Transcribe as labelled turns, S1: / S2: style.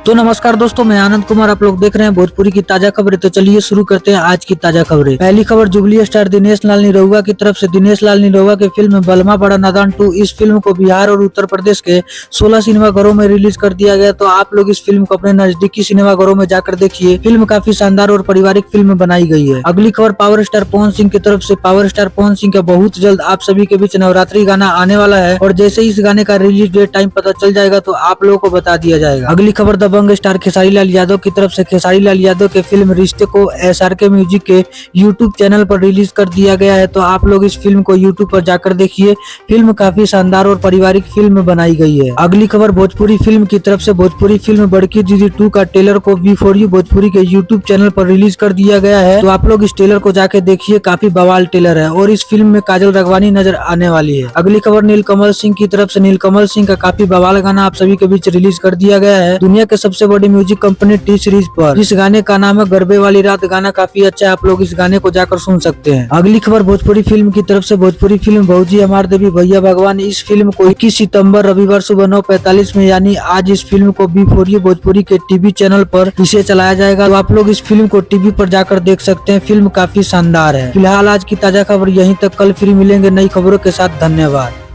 S1: तो नमस्कार दोस्तों, मैं आनंद कुमार। आप लोग देख रहे हैं भोजपुरी की ताजा खबरें। तो चलिए शुरू करते हैं आज की ताजा खबरें। पहली खबर जुबली स्टार दिनेश लाल निरहुआ की तरफ से। दिनेश लाल निरहुआ की फिल्म बलमा बड़ा नादान 2, इस फिल्म को बिहार और उत्तर प्रदेश के 16 सिनेमाघरों में रिलीज कर दिया गया। तो आप लोग इस फिल्म को अपने नजदीकी सिनेमाघरों में जाकर देखिए। फिल्म काफी शानदार और पारिवारिक फिल्म बनाई गई है। अगली खबर पावर स्टार पवन सिंह की तरफ से। पावर स्टार पवन सिंह का बहुत जल्द आप सभी के बीच नवरात्रि गाना आने वाला है और जैसे ही इस गाने का रिलीज डेट टाइम पता चल जाएगा तो आप लोगों को बता दिया जाएगा। अगली खबर दबंग स्टार खेसारी लाल यादव की तरफ से। खेसारी लाल यादव के फिल्म रिश्ते को SRK म्यूजिक के YouTube चैनल पर रिलीज कर दिया गया है। तो आप लोग इस फिल्म को YouTube पर जाकर देखिए। फिल्म काफी शानदार और पारिवारिक फिल्म बनाई गई है। अगली खबर भोजपुरी फिल्म की तरफ से। भोजपुरी फिल्म बड़की दीदी 2 का ट्रेलर को V4U भोजपुरी के YouTube चैनल पर रिलीज कर दिया गया है। तो आप लोग इस ट्रेलर को जाके देखिए, काफी बवाल ट्रेलर है और इस फिल्म में काजल राघवानी नजर आने वाली है। अगली खबर नीलकमल सिंह की तरफ से। नीलकमल सिंह का काफी बवाल गाना आप सभी के बीच रिलीज कर दिया गया है दुनिया के सबसे बड़ी म्यूजिक कंपनी T सीरीज पर। इस गाने का नाम है गरबे वाली रात। गाना काफी अच्छा है, आप लोग इस गाने को जाकर सुन सकते हैं। अगली खबर भोजपुरी फिल्म की तरफ से। भोजपुरी फिल्म भौजी हमार देवी भैया भगवान, इस फिल्म को 21 सितंबर रविवार सुबह 9:45 में यानी आज इस फिल्म को V4U भोजपुरी के टीवी चैनल पर इसे चलाया जाएगा। तो आप लोग इस फिल्म को टीवी पर जाकर देख सकते हैं। फिल्म काफी शानदार है। फिलहाल आज की ताजा खबर यहीं तक। कल फिर मिलेंगे नई खबरों के साथ। धन्यवाद।